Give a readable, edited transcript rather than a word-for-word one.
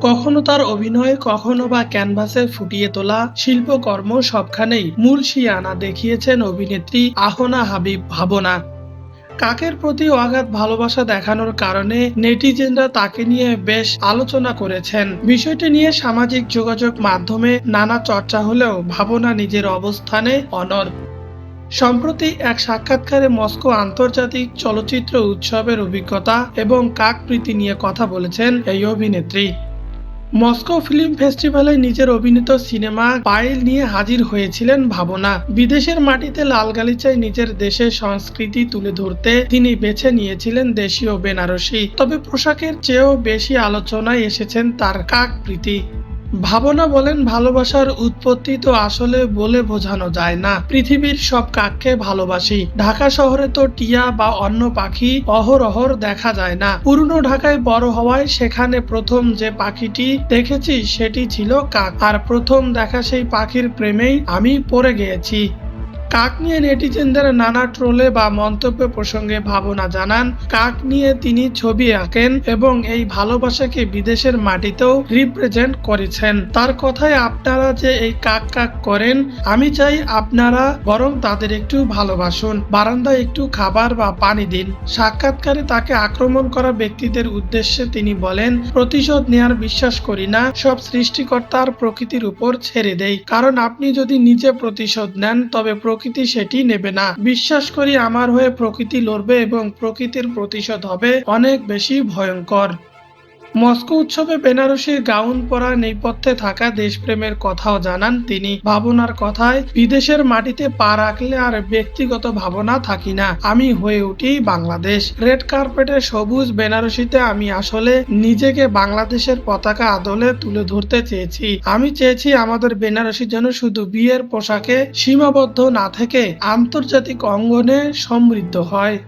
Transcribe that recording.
কখনো তার অভিনয়, কখনো বা ক্যানভাসে ফুটিয়ে তোলা শিল্পকর্ম সবখানেই মূল শিয়ানা দেখিয়েছেন অভিনেত্রী আহনা হাবিব ভাবনা। কাকের প্রতি অগাধ ভালোবাসা দেখানোর কারণে নেটিজেনরা তাকে নিয়ে বেশ আলোচনা করেছেন। বিষয়টি নিয়ে সামাজিক যোগাযোগ মাধ্যমে নানা চর্চা হলেও ভাবনা নিজের অবস্থানে অনড়। সম্প্রতি এক সাক্ষাৎকারে মস্কো আন্তর্জাতিক চলচ্চিত্র উৎসবের অভিজ্ঞতা এবং কাক প্রীতি নিয়ে কথা বলেছেন এই অভিনেত্রী। মস্কো ফিল্ম ফেস্টিভ্যালে নিজের অভিনীত সিনেমা পাইল নিয়ে হাজির হয়েছিলেন ভাবনা। বিদেশের মাটিতে লাল গালিচায় নিজের দেশের সংস্কৃতি তুলে ধরতে তিনি বেছে নিয়েছিলেন দেশীয় বেনারসি, তবে পোশাকের চেয়েও বেশি আলোচনায় এসেছেন তার কাক প্রীতি। ভাবনা বলেন, ভালোবাসার উৎপত্তি তো আসলে বলে বোঝানো যায় না। পৃথিবীর সব কাককে ভালোবাসি। ঢাকা শহরে তো টিয়া বা অন্য পাখি অহরহ দেখা যায় না। পুরনো ঢাকায় বড় হওয়ায় সেখানে প্রথম যে পাখিটি দেখেছি সেটি ছিল কাক, আর প্রথম দেখা সেই পাখির প্রেমেই আমি পড়ে গিয়েছি। কাক নিয়ে নেটিজেনদের নানা ট্রোলে বা মন্তব্য প্রসঙ্গে ভাবনা জানান, কাক নিয়ে তিনি ছবি আঁকেন এবং এই ভালোবাসাকে বিদেশের মাটিতেও রিপ্রেজেন্ট করেছেন। তার কথায়, আপনারা যে এই কাক কাক করেন, আমি চাই আপনারা বরং তাদের একটু ভালোবাসুন, বারান্দায় একটু খাবার বা পানি দিন। সাক্ষাৎকারে তাকে আক্রমণ করা ব্যক্তিদের উদ্দেশ্যে তিনি বলেন, প্রতিশোধ নেয়ার বিশ্বাস করি না, সব সৃষ্টিকর্তার প্রকৃতির উপর ছেড়ে দেই, কারণ আপনি যদি নিজে প্রতিশোধ নেন তবে প্রকৃতি সেটি নেবে না। বিশ্বাস করি আমার হয়ে প্রকৃতি লড়বে এবং প্রকৃতির প্রতিশোধ হবে অনেক বেশি ভয়ঙ্কর। মস্কো উৎসবে বেনারসির গাউন পরা নেপথ্যে থাকা দেশপ্রেমের কথাও জানান তিনি। ভাবনার কথায়, বিদেশের মাটিতে পা রাখলে আর ব্যক্তিগত ভাবনা থাকি না, আমি হয়ে উঠি বাংলাদেশ। রেড কার্পেটে সবুজ বেনারসিতে আমি আসলে নিজেকে বাংলাদেশের পতাকা আদলে তুলে ধরতে চেয়েছি। আমি চেয়েছি আমাদের বেনারসি যেন শুধু বিয়ের পোশাকে সীমাবদ্ধ না থেকে আন্তর্জাতিক অঙ্গনে সমৃদ্ধ হয়।